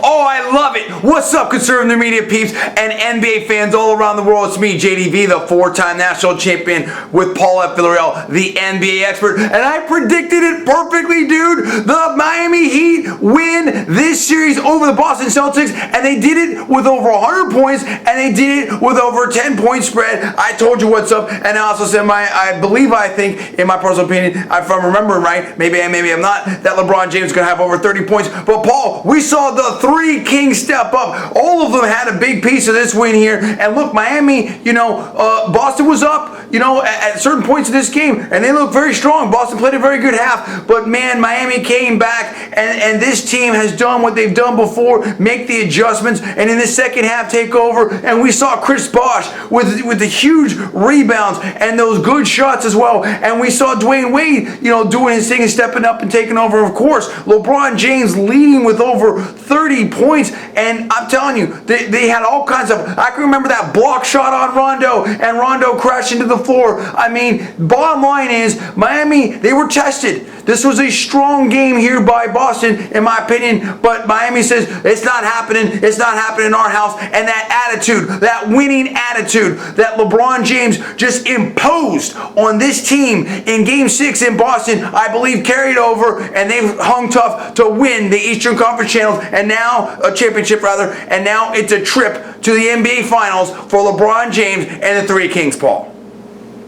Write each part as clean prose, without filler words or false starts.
Oh, I love it. What's up, conservative media peeps and NBA fans all around the world? It's me, JDV, the four-time national champion with Paul at Villarreal, the NBA expert. And I predicted it perfectly, dude. The Miami Heat win this series over the Boston Celtics, and they did it with over 100 points, and they did it with over a 10-point spread. I told you what's up, and I also said I think, in my personal opinion, if I'm remembering right, maybe I'm not, that LeBron James is going to have over 30 points. But Paul, we saw the three kings step up. All of them had a big piece of this win here. And look, Miami, Boston was up, at certain points of this game, and they looked very strong. Boston played a very good half, but man, Miami came back, and this team has done what they've done before, make the adjustments, and in the second half take over. And we saw Chris Bosh with the huge rebounds and those good shots as well. And we saw Dwayne Wade, doing his thing and stepping up and taking over. Of course, LeBron James leading with over 30 points, and I'm telling you, they had all kinds of, I can remember that block shot on Rondo, and Rondo crashed into the floor. I mean, bottom line is, Miami, they were tested. This was a strong game here by Boston, in my opinion, but Miami says, it's not happening in our house. And that attitude, that winning attitude that LeBron James just imposed on this team in Game 6 in Boston, I believe carried over, and they've hung tough to win the Eastern Conference Finals, and now a championship rather, and now it's a trip to the NBA Finals for LeBron James and the Three Kings, Paul.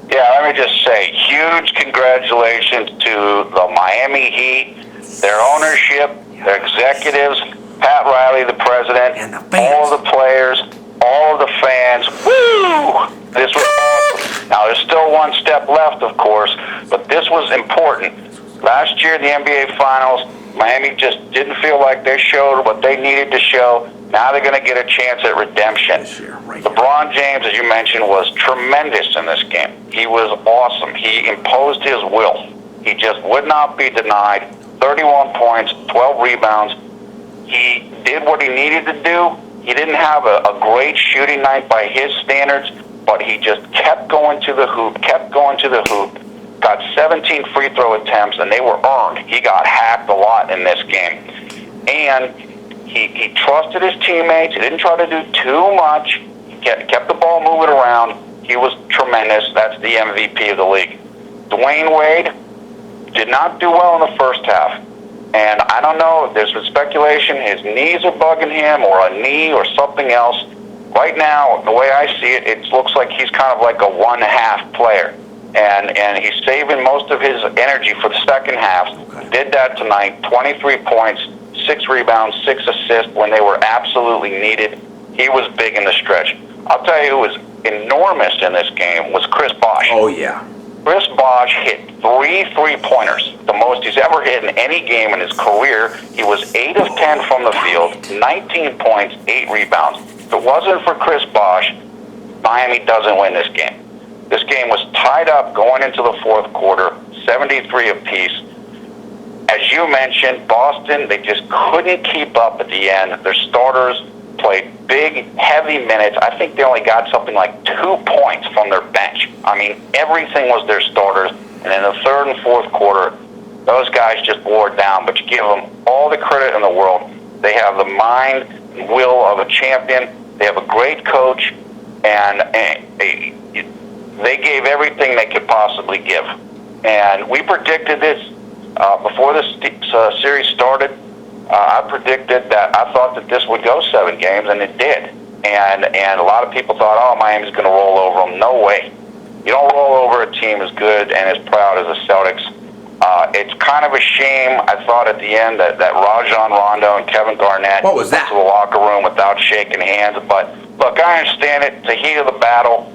Yeah, let me just say, huge congratulations to the Miami Heat, their ownership, their executives, Pat Riley, the president, and the fans. All of the players, all of the fans. Woo! This was awesome. Now, there's still one step left, of course, but this was important. Last year in the NBA Finals, Miami just didn't feel like they showed what they needed to show. Now they're going to get a chance at redemption. LeBron James, as you mentioned, was tremendous in this game. He was awesome. He imposed his will. He just would not be denied. 31 points, 12 rebounds. He did what he needed to do. He didn't have a great shooting night by his standards, but he just kept going to the hoop, got 17 free throw attempts, and they were earned. He got hacked a lot in this game. And he trusted his teammates. He didn't try to do too much. He kept the ball moving around. He was tremendous. That's the MVP of the league. Dwayne Wade did not do well in the first half. And I don't know, there's some speculation his knees are bugging him, or a knee or something else. Right now, the way I see it, it looks like he's kind of like a one-half player. And he's saving most of his energy for the second half. Okay. Did that tonight, 23 points, 6 rebounds, 6 assists when they were absolutely needed. He was big in the stretch. I'll tell you who was enormous in this game was Chris Bosh. Oh, yeah. Chris Bosh hit 3 3-pointers, the most he's ever hit in any game in his career. He was 8 of 10 from the field, 19 points, 8 rebounds. If it wasn't for Chris Bosh, Miami doesn't win this game. This game was tied up going into the fourth quarter, 73 apiece. As you mentioned, Boston, they just couldn't keep up at the end. Their starters played big, heavy minutes. I think they only got something like 2 points from their bench. I mean, everything was their starters. And in the third and fourth quarter, those guys just wore it down. But you give them all the credit in the world. They have the mind and will of a champion. They have a great coach. And they gave everything they could possibly give. And we predicted this before this series started. I predicted that I thought that this would go 7 games, and it did. And a lot of people thought, oh, Miami's going to roll over them. No way. You don't roll over a team as good and as proud as the Celtics. It's kind of a shame, I thought at the end, that Rajon, Rondo, and Kevin Garnett what was that? went to the locker room without shaking hands. But, look, I understand it. It's the heat of the battle.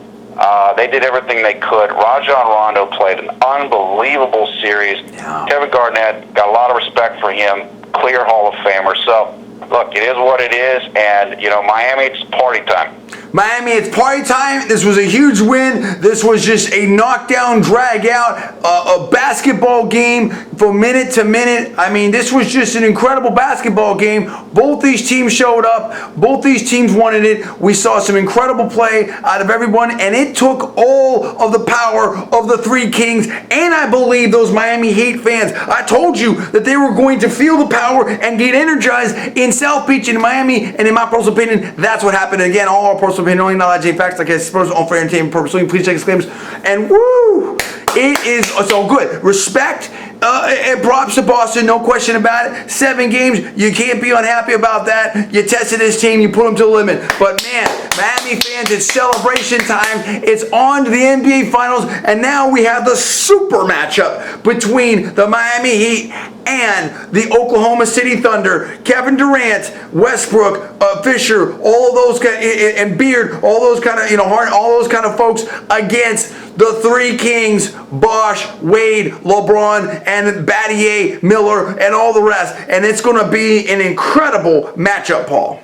They did everything they could. Rajon Rondo played an unbelievable series. Yeah. Kevin Garnett, got a lot of respect for him. Clear Hall of Famer. So, look, it is what it is. And, Miami, it's party time. Miami, it's party time. This was a huge win. This was just a knockdown, drag out, a basketball game from minute to minute. I mean, this was just an incredible basketball game. Both these teams showed up. Both these teams wanted it. We saw some incredible play out of everyone, and it took all of the power of the three kings, and I believe those Miami Heat fans. I told you that they were going to feel the power and get energized in South Beach in Miami, and in my personal opinion, that's what happened. And again, all our personal opinion, only not LJ facts, like I suppose, on fair entertainment purposes. Please check disclaimers. And woo! It is so good. Respect and props to Boston, no question about it. 7 games, you can't be unhappy about that. You tested this team, you put them to the limit. But man, Miami fans, it's celebration time. It's on to the NBA Finals, and now we have the super matchup between the Miami Heat and the Oklahoma City Thunder. Kevin Durant, Westbrook, Fisher, all of those and Beard, all those kind of all those kind of folks against the three kings: Bosh, Wade, LeBron, and Battier, Miller, and all the rest. And it's going to be an incredible matchup, Paul.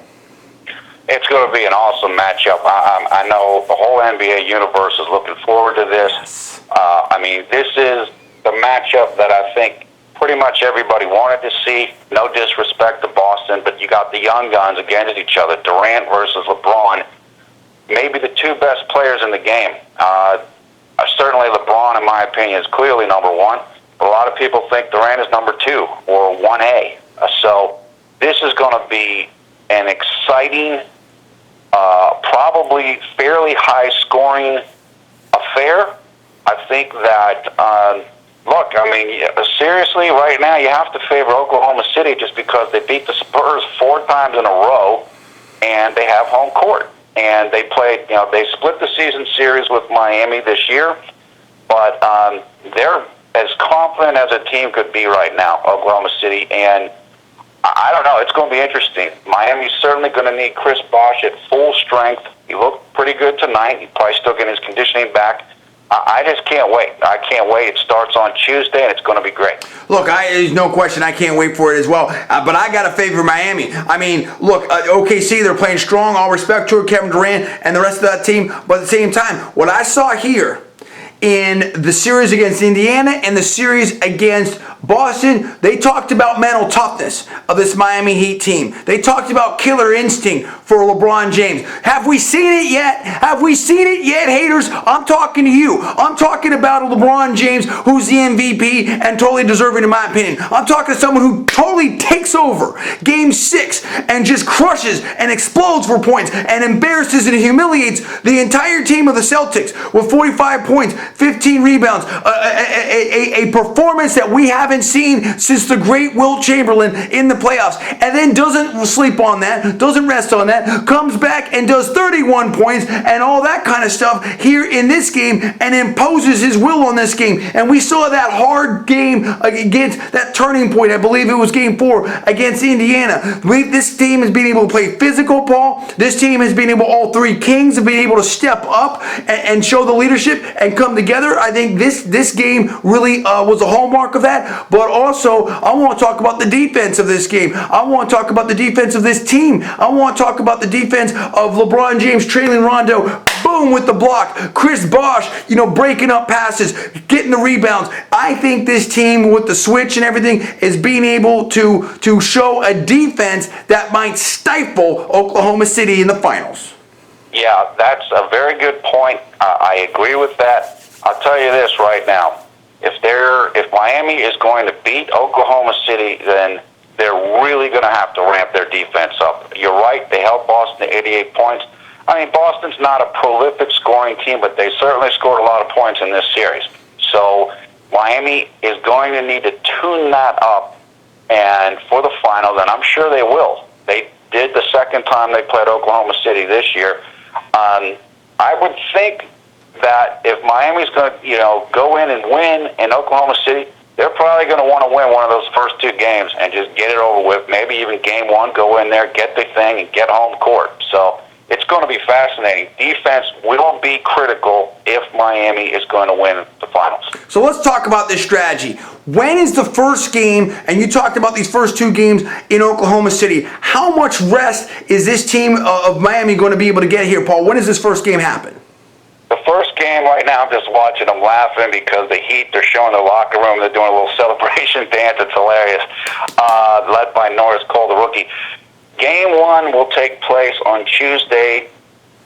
It's going to be an awesome matchup. I know the whole NBA universe is looking forward to this. Yes. I mean, this is the matchup that I think pretty much everybody wanted to see. No disrespect to Boston, but you got the young guns against each other. Durant versus LeBron, maybe the two best players in the game. Certainly LeBron, in my opinion, is clearly number one. But a lot of people think Durant is number 2 or 1A. So this is going to be an exciting, probably fairly high-scoring affair. I think that, look, I mean, seriously, right now you have to favor Oklahoma City just because they beat the Spurs 4 times in a row, and they have home court. And they played, they split the season series with Miami this year, but they're as confident as a team could be right now, Oklahoma City. And I don't know, it's going to be interesting. Miami's certainly going to need Chris Bosh at full strength. He looked pretty good tonight. He's probably still getting his conditioning back. I just can't wait. I can't wait. It starts on Tuesday, and it's going to be great. Look, there's no question I can't wait for it as well. But I got to favor Miami. I mean, look, OKC, they're playing strong. All respect to Kevin Durant and the rest of that team. But at the same time, what I saw here in the series against Indiana and the series against Boston, they talked about mental toughness of this Miami Heat team. They talked about killer instinct for LeBron James. Have we seen it yet? Have we seen it yet, haters? I'm talking to you. I'm talking about a LeBron James who's the MVP and totally deserving in my opinion. I'm talking to someone who totally takes over Game 6 and just crushes and explodes for points and embarrasses and humiliates the entire team of the Celtics with 45 points, 15 rebounds, a performance that we haven't seen since the great Wilt Chamberlain in the playoffs, and then doesn't sleep on that, doesn't rest on that, comes back and does 31 points and all that kind of stuff here in this game and imposes his will on this game. And we saw that hard game against that turning point, I believe it was Game 4 against Indiana. This team has been able to play physical, Paul. This team has been able, all three kings have been able to step up and show the leadership and come together. I think this game really was a hallmark of that. But also, I want to talk about the defense of this game. I want to talk about the defense of this team. I want to talk about the defense of LeBron James trailing Rondo. Boom with the block. Chris Bosh, breaking up passes, getting the rebounds. I think this team with the switch and everything is being able to show a defense that might stifle Oklahoma City in the finals. Yeah, that's a very good point. I agree with that. I'll tell you this right now. If Miami is going to beat Oklahoma City, then they're really going to have to ramp their defense up. You're right, they held Boston to 88 points. I mean, Boston's not a prolific scoring team, but they certainly scored a lot of points in this series. So Miami is going to need to tune that up, and for the finals, and I'm sure they will. They did the second time they played Oklahoma City this year. I would think that if Miami's going to, go in and win in Oklahoma City, they're probably going to want to win one of those first 2 games and just get it over with. Maybe even Game 1, go in there, get the thing, and get home court. So It's going to be fascinating. Defense will be critical if Miami is going to win the finals. So let's talk about this strategy. When is the first game, and you talked about these first two games in Oklahoma City, how much rest is this team of Miami going to be able to get here, Paul? When does this first game happen? The first game right now, I'm just watching them laughing because the Heat, they're showing the locker room. They're doing a little celebration dance. It's hilarious. Led by Norris Cole, the rookie. Game one will take place on Tuesday,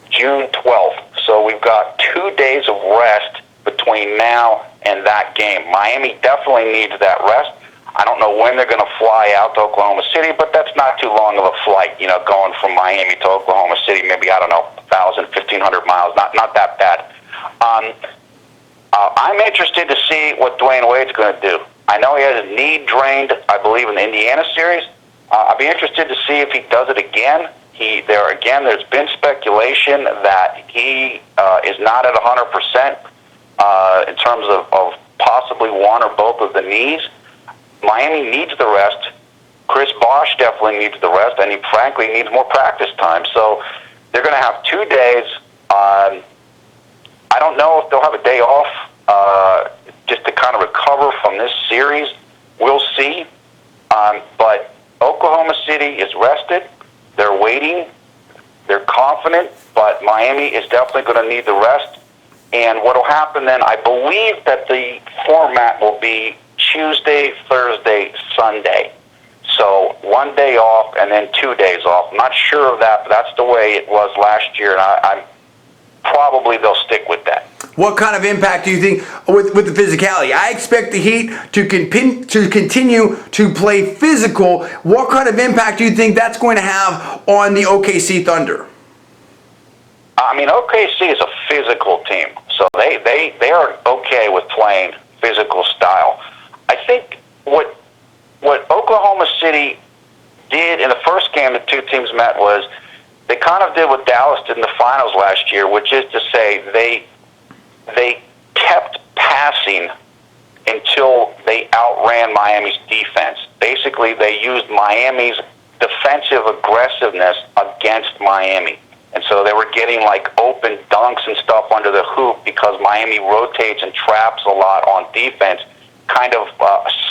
June 12th. So we've got 2 days of rest between now and that game. Miami definitely needs that rest. I don't know when they're going to fly out to Oklahoma City, but that's not too long of a flight, going from Miami to Oklahoma City, maybe, 1,000, 1,500 miles, not that bad. I'm interested to see what Dwayne Wade's going to do. I know he has a knee drained, I believe, in the Indiana series. I'll be interested to see if he does it again. There's been speculation that he is not at 100% in terms of possibly one or both of the knees. Miami needs the rest. Chris Bosh definitely needs the rest, and he frankly needs more practice time. So they're going to have 2 days. I don't know if they'll have a day off just to kind of recover from this series. We'll see. But Oklahoma City is rested. They're waiting. They're confident. But Miami is definitely going to need the rest. And what will happen then, I believe that the format will be Tuesday, Thursday, Sunday. So 1 day off and then 2 days off. I'm not sure of that, but that's the way it was last year, and I'm probably they'll stick with that. What kind of impact do you think with the physicality? I expect the Heat to continue to play physical. What kind of impact do you think that's going to have on the OKC Thunder? I mean, OKC is a physical team, so they are okay with playing physical style. I think what Oklahoma City did in the first game the two teams met was they kind of did what Dallas did in the finals last year, which is to say they kept passing until they outran Miami's defense. Basically, they used Miami's defensive aggressiveness against Miami. And so they were getting like open dunks and stuff under the hoop because Miami rotates and traps a lot on defense, kind of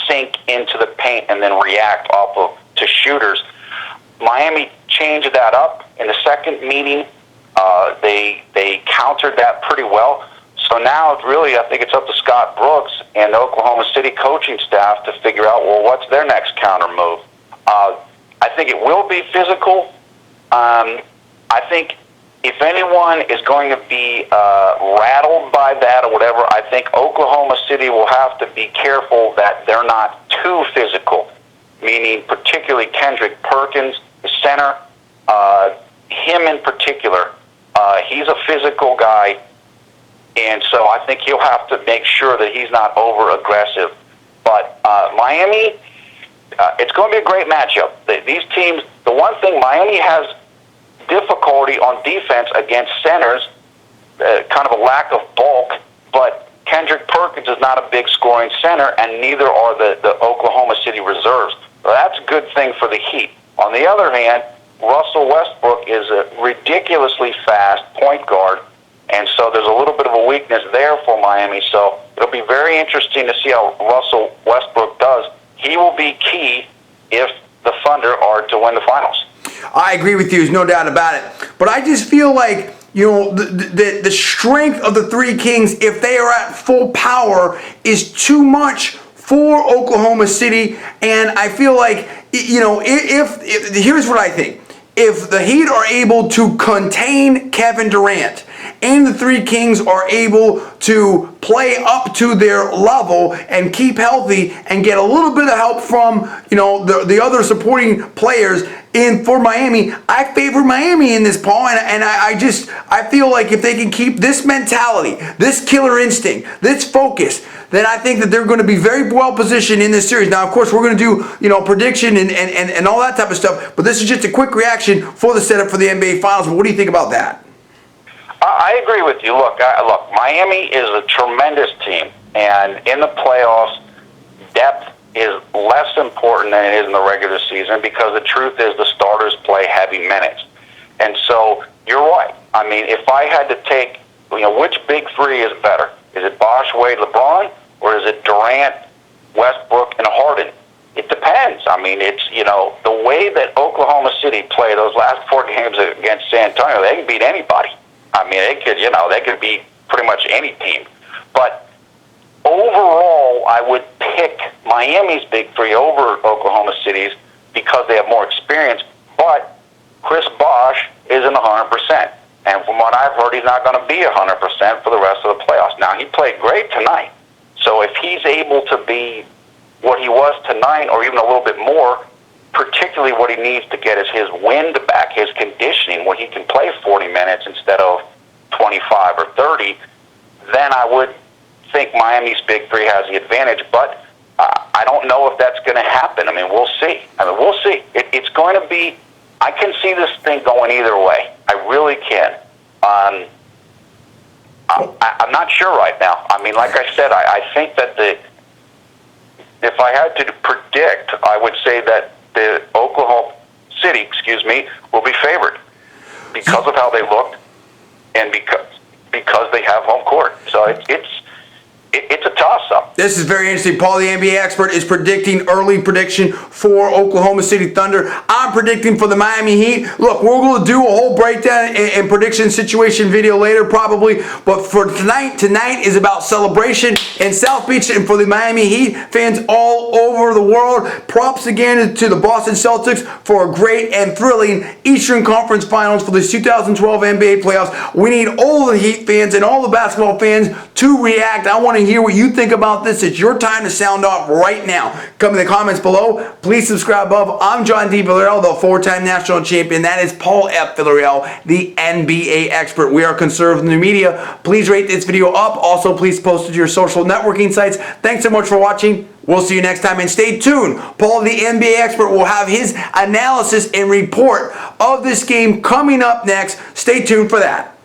sink into the paint and then react off of to shooters. Miami changed that up in the second meeting. They countered that pretty well. So now really I think it's up to Scott Brooks and the Oklahoma City coaching staff to figure out, well, what's their next counter move? I think it will be physical. I think if anyone is going to be rattled by that or whatever, I think Oklahoma City will have to be careful that they're not too physical, meaning particularly Kendrick Perkins, the center, him in particular. He's a physical guy, and so I think he'll have to make sure that he's not over-aggressive. But Miami, it's going to be a great matchup. These teams, the one thing Miami has difficulty on defense against centers, kind of a lack of bulk, but Kendrick Perkins is not a big scoring center, and neither are the Oklahoma City reserves. So that's a good thing for the Heat. On the other hand, Russell Westbrook is a ridiculously fast point guard, and so there's a little bit of a weakness there for Miami. So it'll be very interesting to see how Russell Westbrook does. He will be key if the Thunder are to win the finals. I agree with you, there's no doubt about it. But I just feel like, the strength of the Three Kings, if they are at full power, is too much for Oklahoma City. And I feel like, if here's what I think. If the Heat are able to contain Kevin Durant and the Three Kings are able to play up to their level and keep healthy and get a little bit of help from, the other supporting players for Miami, I favor Miami in this, Paul, and I feel like if they can keep this mentality, this killer instinct, this focus, then I think that they're going to be very well positioned in this series. Now, of course, we're going to do, prediction and all that type of stuff, but this is just a quick reaction for the setup for the NBA Finals. But what do you think about that? I agree with you. Look, Miami is a tremendous team, and in the playoffs, depth is less important than it is in the regular season because the truth is the starters play heavy minutes. And so you're right. I mean, if I had to take, which big three is better? Is it Bosh, Wade, LeBron, or is it Durant, Westbrook, and Harden? It depends. I mean, it's, the way that Oklahoma City played those last 4 games against San Antonio, they can beat anybody. I mean, they could beat pretty much any team. But overall, I would pick Miami's big three over Oklahoma City's because they have more experience. But Chris Bosh isn't 100%. And from what I've heard, he's not going to be 100% for the rest of the playoffs. Now, he played great tonight. So if he's able to be what he was tonight or even a little bit more, particularly what he needs to get is his wind back, his conditioning, where he can play 40 minutes instead of 25 or 30, then I would think Miami's big three has the advantage. But I don't know if that's going to happen. I mean, we'll see. We'll see. It's going to be, I can see this thing going either way. I really can. I'm not sure right now. I mean, like I said, I think that if I had to predict, I would say that the Oklahoma City, will be favored because of how they looked and because they have home court. So it's a toss-up. This is very interesting. Paul, the NBA expert, is predicting early prediction for Oklahoma City Thunder. I'm predicting for the Miami Heat. Look, we're going to do a whole breakdown and prediction situation video later probably. But for tonight is about celebration in South Beach. And for the Miami Heat fans all over the world, props again to the Boston Celtics for a great and thrilling Eastern Conference Finals for the 2012 NBA playoffs. We need all the Heat fans and all the basketball fans to react. I want to hear what you think about this. It's your time to sound off right now. Come in the comments below. Please subscribe above. I'm John D. Villarreal, the 4-time national champion. That is Paul F. Villarreal, the NBA expert. We are conservative in the media. Please rate this video up. Also, please post it to your social networking sites. Thanks so much for watching. We'll see you next time, and stay tuned. Paul, the NBA expert, will have his analysis and report of this game coming up next. Stay tuned for that.